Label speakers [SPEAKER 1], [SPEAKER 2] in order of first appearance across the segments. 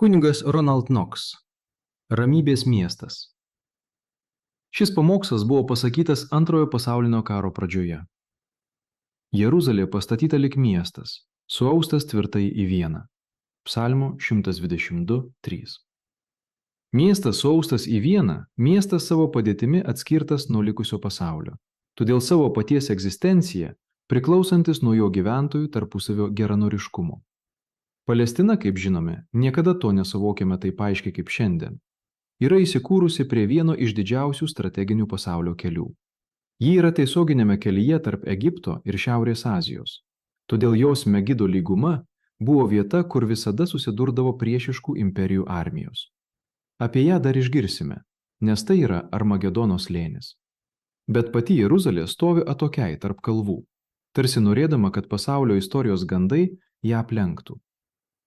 [SPEAKER 1] Kunigas Ronald Knox. Ramybės miestas. Šis pamokslas buvo pasakytas Antrojo pasaulinio karo pradžioje. Jeruzalė pastatyta lyg miestas, suaustas tvirtai į vieną. Psalmų 122:3. Miestas suaustas į vieną, miestas savo padėtimi atskirtas nuo likusio pasaulio, todėl savo paties egzistencija priklausantis nuo jo gyventojų tarpusavio geranoriškumo. Palestina, kaip žinome, niekada to nesuvokėme taip aiškiai kaip šiandien, yra įsikūrusi prie vieno iš didžiausių strateginių pasaulio kelių. Ji yra tiesioginėme kelyje tarp Egipto ir Šiaurės Azijos, todėl jos Megido lyguma buvo vieta, kur visada susidurdavo priešiškų imperijų armijos. Apie ją dar išgirsime, nes tai yra Armagedono slėnis. Bet pati Jeruzalė stovi atokiai tarp kalvų, tarsi norėdama, kad pasaulio istorijos gandai ją aplenktų.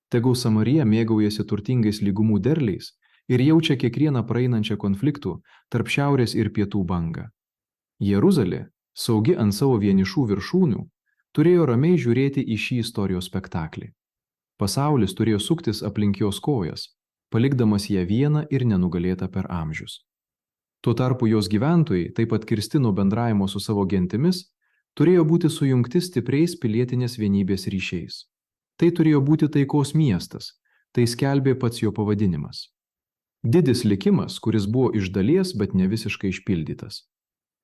[SPEAKER 1] Tegul Samarija mėgaujasi turtingais lygumų derliais ir jaučia kiekvieną praeinančią konfliktų tarp šiaurės ir pietų bangą. Jeruzalė, saugi ant savo vienišų viršūnių, turėjo ramiai žiūrėti į šį istorijos spektaklį. Pasaulis turėjo suktis aplink jos kojas, palikdamas ją vieną ir nenugalėtą per amžius. Tuo tarpu jos gyventojai, taip pat kirsti nuo bendravimo su savo gentimis, turėjo būti sujungti stipriais pilietinės vienybės ryšiais. Tai turėjo būti taikos miestas, tai skelbė pats jo pavadinimas. Didis likimas, kuris buvo iš dalies, bet ne visiškai išpildytas.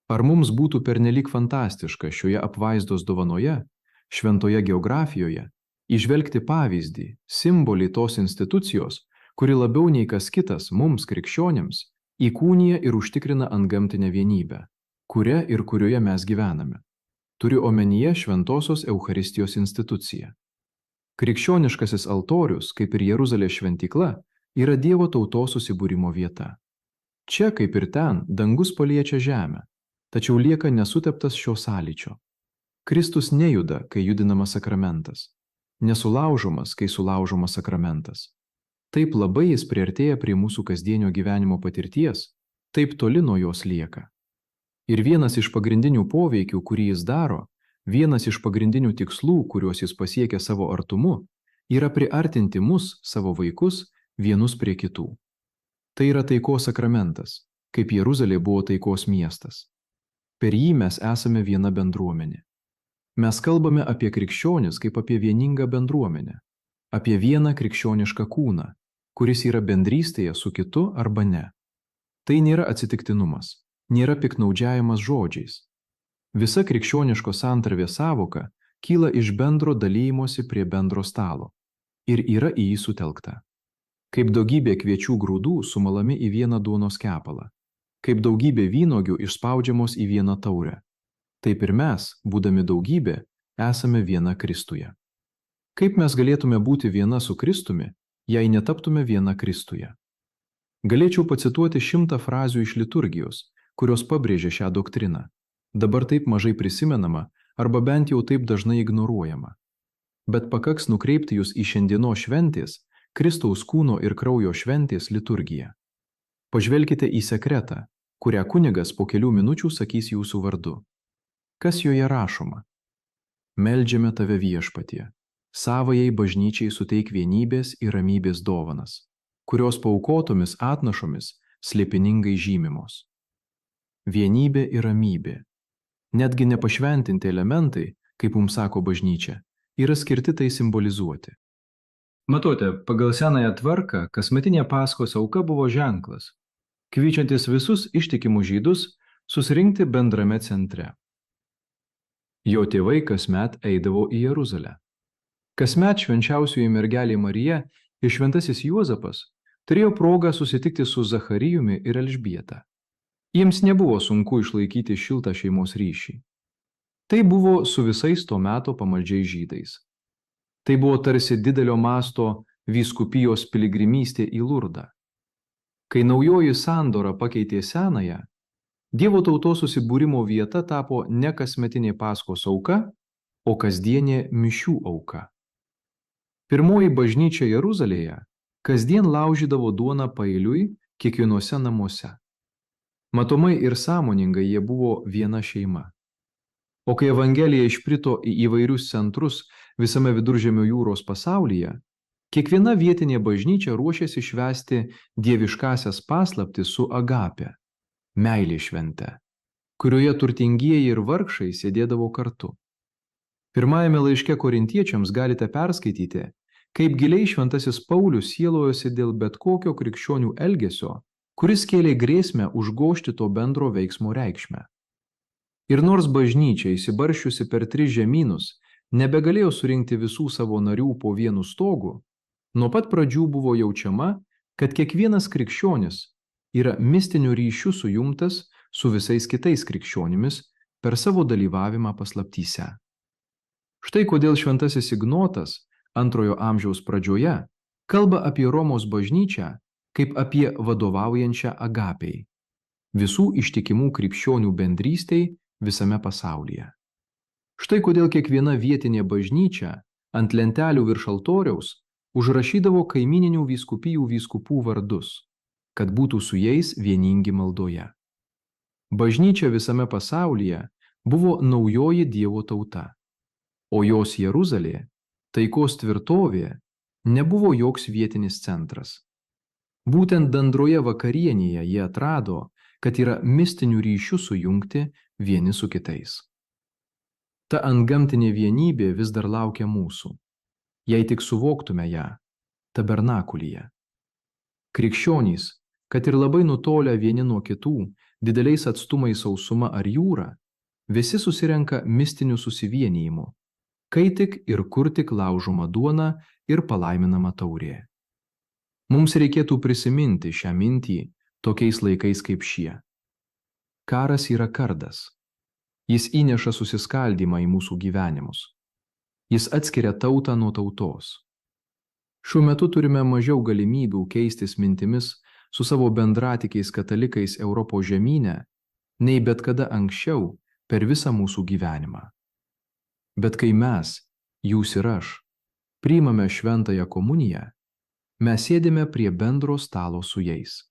[SPEAKER 1] Ar mums būtų pernelyg fantastiška šioje apvaizdos dovanoje, šventoje geografijoje, įžvelgti pavyzdį, simbolį tos institucijos, kuri labiau nei kas kitas mums, krikščionėms, įkūnija ir užtikrina antgamtinę vienybę, kuria ir kurioje mes gyvename. Turiu omenyje šventosios Eucharistijos instituciją. Krikščioniškasis altorius, kaip ir Jeruzalės šventykla, yra Dievo tautos susibūrimo vieta. Čia, kaip ir ten, dangus paliečia žemę, tačiau lieka nesuteptas šio sąlyčio. Kristus nejuda, kai judinamas sakramentas, nesulaužomas, kai sulaužomas sakramentas. Taip labai jis priartėja prie mūsų kasdienio gyvenimo patirties, taip toli nuo jos lieka. Ir vienas iš pagrindinių poveikių, kurį jis daro, vienas iš pagrindinių tikslų, kuriuos jis pasiekia savo artumu, yra priartinti mus, savo vaikus, vienus prie kitų. Tai yra taikos sakramentas, kaip Jeruzalė buvo taikos miestas. Per jį mes esame viena bendruomenė. Mes kalbame apie krikščionis kaip apie vieningą bendruomenę, apie vieną krikščionišką kūną, kuris yra bendrystėje su kitu arba ne. Tai nėra atsitiktinumas, nėra piknaudžiavimas žodžiais. Visa krikščioniško santarvė sąvoka kyla iš bendro dalymosi prie bendro stalo ir yra į jį sutelkta. Kaip daugybė kviečių grūdų sumalami į vieną duonos kepalą, kaip daugybė vynuogių išspaudžiamos į vieną taurę. Taip ir mes, būdami daugybė, esame viena Kristuje. Kaip mes galėtume būti viena su Kristumi, jei netaptume viena Kristuje? Galėčiau pacituoti 100 frazių iš liturgijos, kurios pabrėžia šią doktriną. Dabar taip mažai prisimenama, arba bent jau taip dažnai ignoruojama. Bet pakaks nukreipti jūs į šiandienos šventės, Kristaus kūno ir kraujo šventės liturgiją. Pažvelkite į sekretą, kurią kunigas po kelių minučių sakys jūsų vardu. Kas joje rašoma? Meldžiame tave viešpatie, savajai bažnyčiai suteik vienybės ir ramybės dovanas, kurios paaukotomis atnašomis slėpiningai žymimos. Vienybė ir ramybė. Netgi nepašventinti elementai, kaip mums sako bažnyčia, yra skirti tai simbolizuoti. Matote, pagal senąją tvarką, kasmetinė Paskos auka buvo ženklas, kviečiantis visus ištikimus žydus susirinkti bendrame centre. Jo tėvai kasmet eidavo į Jeruzalę. Kasmet švenčiausioji mergelė Marija ir šventasis Juozapas turėjo progą susitikti su Zacharijumi ir Elžbieta. Jiems nebuvo sunku išlaikyti šiltą šeimos ryšį. Tai buvo su visais to meto pamaldžiais žydais. Tai buvo tarsi didelio masto vyskupijos piligrimystė į Lurdą. Kai naujoji sandora pakeitė senąją, Dievo tautos susibūrimo vieta tapo ne kasmetinė Paskos auka, o kasdienė mišių auka. Pirmoji bažnyčia Jeruzalėje kasdien laužydavo duoną paeiliui kiekvienuose namuose. Matomai ir sąmoningai jie buvo viena šeima. O kai Evangelija išplito į įvairius centrus visame Viduržemio jūros pasaulyje, Kiekviena vietinė bažnyčia ruošėsi švęsti dieviškasias paslaptis su agape, meilės švente, kurioje turtingieji ir vargšai sėdėdavo kartu. Pirmajame laiške korintiečiams galite perskaityti, kaip giliai šventasis Paulius sielojosi dėl bet kokio krikščionių elgesio, kuris kėlė grėsmę užgožti to bendro veiksmo reikšmę. Ir nors bažnyčia įsibaršiusi per 3 žemynus nebegalėjo surinkti visų savo narių po vienu stogu, nuo pat pradžių buvo jaučiama, kad kiekvienas krikščionis yra mistiniu ryšiu sujungtas su visais kitais krikščionimis per savo dalyvavimą paslaptyse. Štai kodėl šventasis Ignotas 2 amžiaus pradžioje kalba apie Romos bažnyčią kaip apie vadovaujančią agapei, visų ištikimų krikščionių bendrystei visame pasaulyje. Štai kodėl kiekviena vietinė bažnyčia ant lentelių virš altoriaus užrašydavo kaimininių vyskupijų vyskupų vardus, kad būtų su jais vieningi maldoje. Bažnyčia visame pasaulyje buvo naujoji Dievo tauta, o jos Jeruzalė, taikos tvirtovė, nebuvo joks vietinis centras. Būtent bendroje vakarienėje jie atrado, kad yra mistinių ryšių sujungti vieni su kitais. Ta antgamtinė vienybė vis dar laukia mūsų, jei tik suvoktume ją tabernakulyje. Krikščionys, kad ir labai nutolę vieni nuo kitų, dideliais atstumais sausuma ar jūra, visi susirenka mistiniu susivienijimu, kai tik ir kur tik laužoma duona ir palaiminama taurė. Mums reikėtų prisiminti šią mintį tokiais laikais kaip šie. Karas yra kardas. Jis įneša susiskaldymą į mūsų gyvenimus. Jis atskiria tautą nuo tautos. Šiuo metu turime mažiau galimybių keistis mintimis su savo bendratikiais katalikais Europos žemyne, nei bet kada anksčiau per visą mūsų gyvenimą. Bet kai mes, jūs ir aš, priimame šventąją komuniją, mes sėdime prie bendro stalo su jais.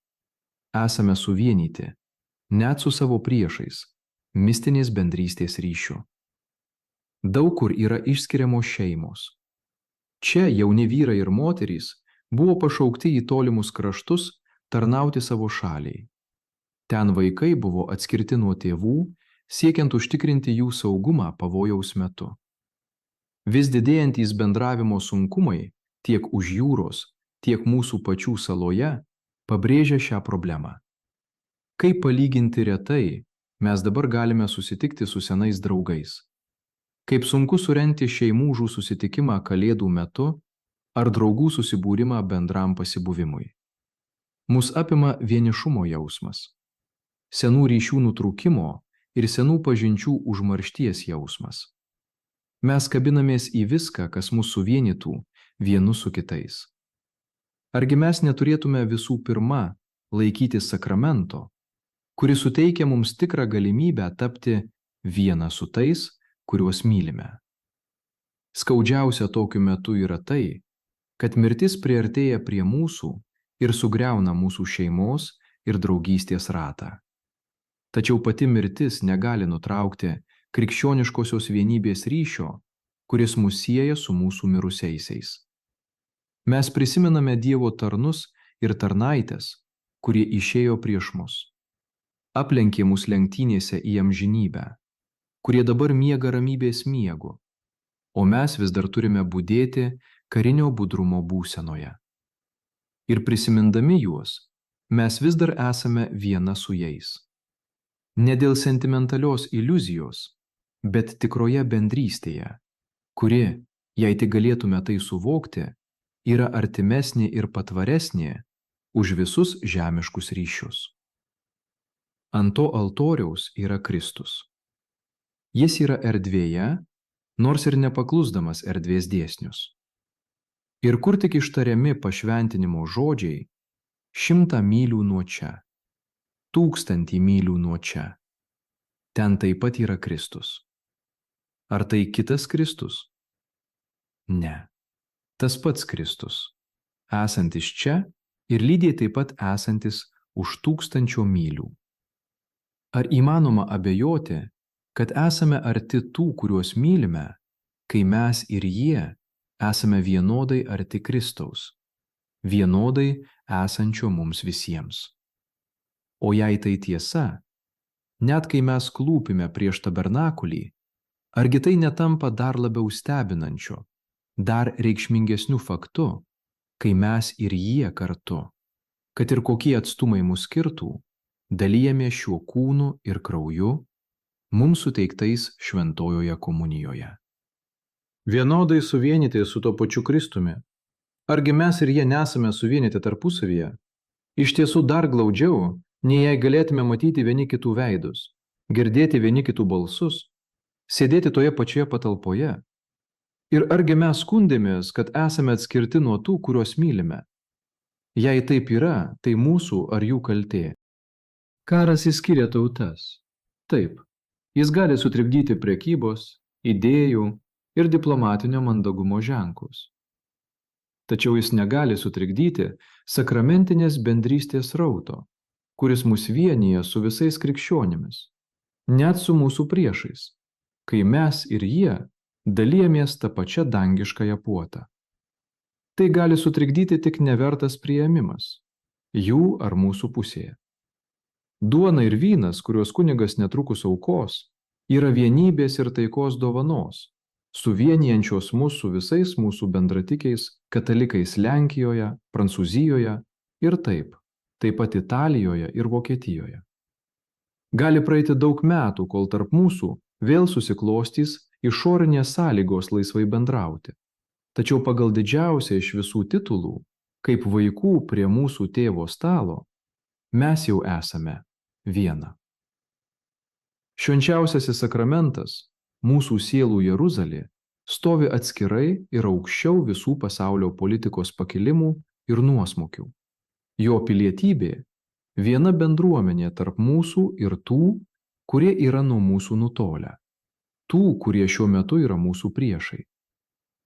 [SPEAKER 1] Esame suvienyti, net su savo priešais, mistinės bendrystės ryšiu. Daug kur yra išskiriamos šeimos. Čia jauni vyrai ir moterys buvo pašaukti į tolimus kraštus tarnauti savo šaliai. Ten vaikai buvo atskirti nuo tėvų, siekiant užtikrinti jų saugumą pavojaus metu. Vis didėjantys bendravimo sunkumai tiek už jūros, tiek mūsų pačių saloje pabrėžia šią problemą. Kaip palyginti retai mes dabar galime susitikti su senais draugais. Kaip sunku surengti šeimų susitikimą Kalėdų metu ar draugų susibūrimą bendram pasibuvimui. Mus apima vienišumo jausmas, senų ryšių nutrūkimo ir senų pažinčių užmaršties jausmas. Mes kabinamės į viską, kas mus suvienytų vienus su kitais. Argi mes neturėtume visų pirma laikytis sakramento, kuris suteikia mums tikrą galimybę tapti viena su tais, kuriuos mylime. Skaudžiausia tokiu metu yra tai, kad mirtis priartėja prie mūsų ir sugriauna mūsų šeimos ir draugystės ratą. Tačiau pati mirtis negali nutraukti krikščioniškosios vienybės ryšio, kuris mus sieja su mūsų mirusiaisiais. Mes prisimename Dievo tarnus ir tarnaitės, kurie išėjo prieš mus. Aplenkė mus lenktynėse į amžinybę, kurie dabar miega ramybės miegu, o mes vis dar turime budėti karinio budrumo būsenoje. Ir prisimindami juos, mes vis dar esame viena su jais. Ne dėl sentimentalios iliuzijos, bet tikroje bendrystėje, kuri, jei tik galėtume tai suvokti, yra artimesnė ir patvaresnė už visus žemiškus ryšius. Ant to altoriaus yra Kristus. Jis yra erdvėje, nors ir nepaklusdamas erdvės dėsnius. Ir kur tik ištariami pašventinimo žodžiai, 100 mylių nuo čia, 1000 mylių nuo čia, ten taip pat yra Kristus. Ar tai kitas Kristus? Ne. Tas pats Kristus, esantis čia ir lygiai taip pat esantis už 1000 mylių. Ar įmanoma abejoti, kad esame arti tų, kuriuos mylime, kai mes ir jie esame vienodai arti Kristaus, vienodai esančio mums visiems. O jei tai tiesa, net kai mes klūpime prieš tabernakulį, argi tai netampa dar labiau stebinančiu, dar reikšmingesniu faktu, kai mes ir jie kartu, kad ir kokie atstumai mus skirtų, dalijame šiuo kūnu ir krauju, mums suteiktais šventojoje komunijoje. Vienodai suvienyti su to pačiu Kristumi. Argi mes ir jie nesame suvienyti tarpusavyje? Iš tiesų dar glaudžiau, nei jei galėtume matyti vieni kitų veidus, girdėti vieni kitų balsus, sėdėti toje pačioje patalpoje. Ir argi mes skundėmės, kad esame atskirti nuo tų, kuriuos mylime? Jei taip yra, tai mūsų ar jų kaltė. Karas išskiria tautas. Taip, jis gali sutrikdyti prekybos, idėjų ir diplomatinio mandagumo ženklus. Tačiau jis negali sutrikdyti sakramentinės bendrystės srauto, kuris mus vienija su visais krikščionimis, net su mūsų priešais, kai mes ir jie dalijamės tą pačią dangiškąją puotą. Tai gali sutrikdyti tik nevertas priėmimas, jų ar mūsų pusėje. Duona ir vynas, kuriuos kunigas netrukus aukos, yra vienybės ir taikos dovanos, suvienijančios mus su visais mūsų bendratikiais katalikais Lenkijoje, Prancūzijoje ir taip pat Italijoje ir Vokietijoje. Gali praeiti daug metų, kol tarp mūsų vėl susiklostys išorinės sąlygos laisvai bendrauti. Tačiau pagal didžiausią iš visų titulų, kaip vaikų prie mūsų tėvo stalo, mes jau esame viena. Švenčiausiasis sakramentas, mūsų sielų Jeruzalė, stovi atskirai ir aukščiau visų pasaulio politikos pakilimų ir nuosmukių. Jo pilietybė – viena bendruomenė tarp mūsų ir tų, kurie yra nuo mūsų nutolę, tų, kurie šiuo metu yra mūsų priešai.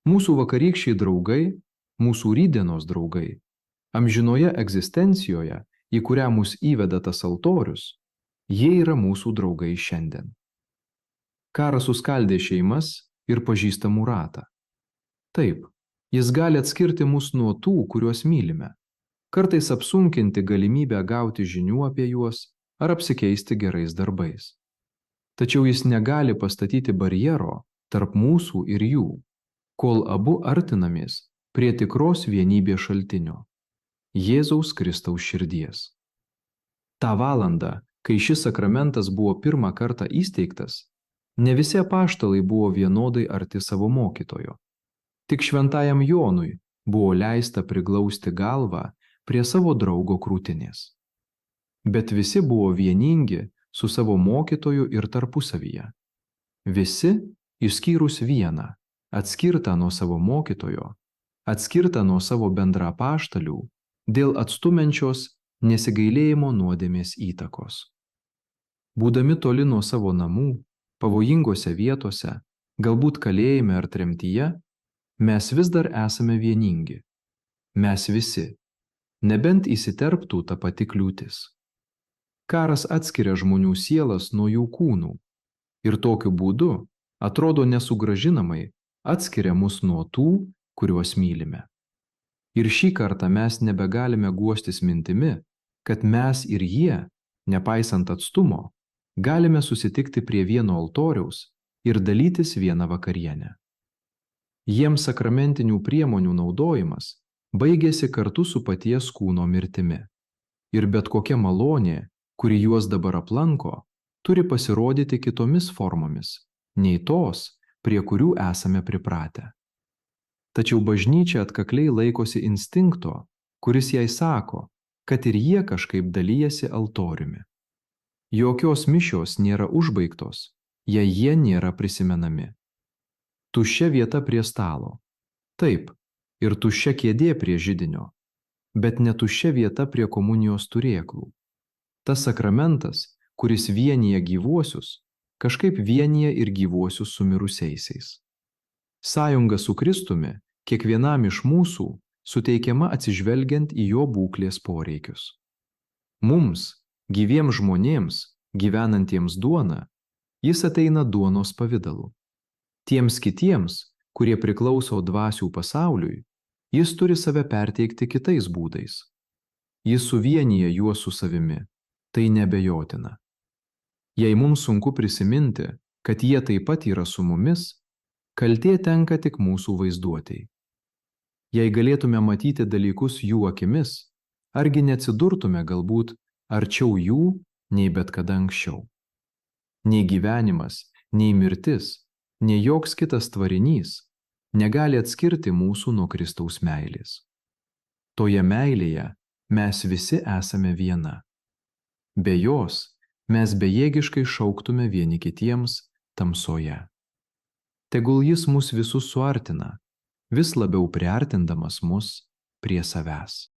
[SPEAKER 1] Mūsų vakarykščiai draugai, mūsų rytdienos draugai, amžinoje egzistencijoje, į kurią mus įveda tas altorius, jie yra mūsų draugai šiandien. Karas suskaldė šeimas ir pažįstamų ratą. Taip, jis gali atskirti mus nuo tų, kuriuos mylime, kartais apsunkinti galimybę gauti žinių apie juos ar apsikeisti gerais darbais. Tačiau jis negali pastatyti barjero tarp mūsų ir jų, kol abu artinamės prie tikros vienybės šaltinio – Jėzaus Kristaus širdies. Ta valandą, kai šis sakramentas buvo pirmą kartą įsteigtas, ne visi apaštalai buvo vienodai arti savo mokytojo. Tik šventajam Jonui buvo leista priglausti galvą prie savo draugo krūtinės. Bet visi buvo vieningi su savo mokytoju ir tarpusavyje. Visi, išskyrus vieną, atskirtą nuo savo mokytojo, atskirtą nuo savo bendraapaštalių, dėl atstumiančios nesigailėjimo nuodėmės įtakos. Būdami toli nuo savo namų, pavojingose vietose, galbūt kalėjime ar tremtyje, mes vis dar esame vieningi. Mes visi, nebent įsiterptų ta pati kliūtis. Karas atskiria žmonių sielas nuo jų kūnų ir tokiu būdu, atrodo nesugrąžinamai, atskiria mus nuo tų, kuriuos mylime. Ir šį kartą mes nebegalime guostis mintimi, kad mes ir jie, nepaisant atstumo, galime susitikti prie vieno altoriaus ir dalytis vieną vakarienę. Jiems sakramentinių priemonių naudojimas baigėsi kartu su paties kūno mirtimi. Ir bet kokia malonė, kuri juos dabar aplanko, turi pasirodyti kitomis formomis, nei tos, prie kurių esame pripratę. Tačiau bažnyčia atkakliai laikosi instinkto, kuris jai sako, kad ir jie kažkaip dalijasi altoriumi. Jokios mišios nėra užbaigtos, jei jie nėra prisimenami. Tuščia vieta prie stalo. Taip, ir tuščia kėdė prie židinio, bet ne tuščia vieta prie komunijos turėklų. Tas sakramentas, kuris vienija gyvuosius, kažkaip vienija ir gyvuosius su mirusiaisiais. Sąjunga su Kristumi kiekvienam iš mūsų suteikiama atsižvelgiant į jo būklės poreikius. Mums, gyviems žmonėms, gyvenantiems duoną, jis ateina duonos pavidalu. Tiems kitiems, kurie priklauso dvasių pasauliui, jis turi save perteikti kitais būdais. Jis suvienyje juos su savimi, tai nebejotina. Jei mums sunku prisiminti, kad jie taip pat yra su mumis, kaltė tenka tik mūsų vaizduotei. Jei galėtume matyti dalykus jų akimis, argi neatsidurtume galbūt arčiau jų nei bet kada anksčiau. Nei gyvenimas, nei mirtis, nei joks kitas tvarinys negali atskirti mūsų nuo Kristaus meilės. Toje meilėje mes visi esame viena. Be jos mes bejėgiškai šauktume vieni kitiems tamsoje. Tegul jis mus visus suartina, vis labiau priartindamas mus prie savęs.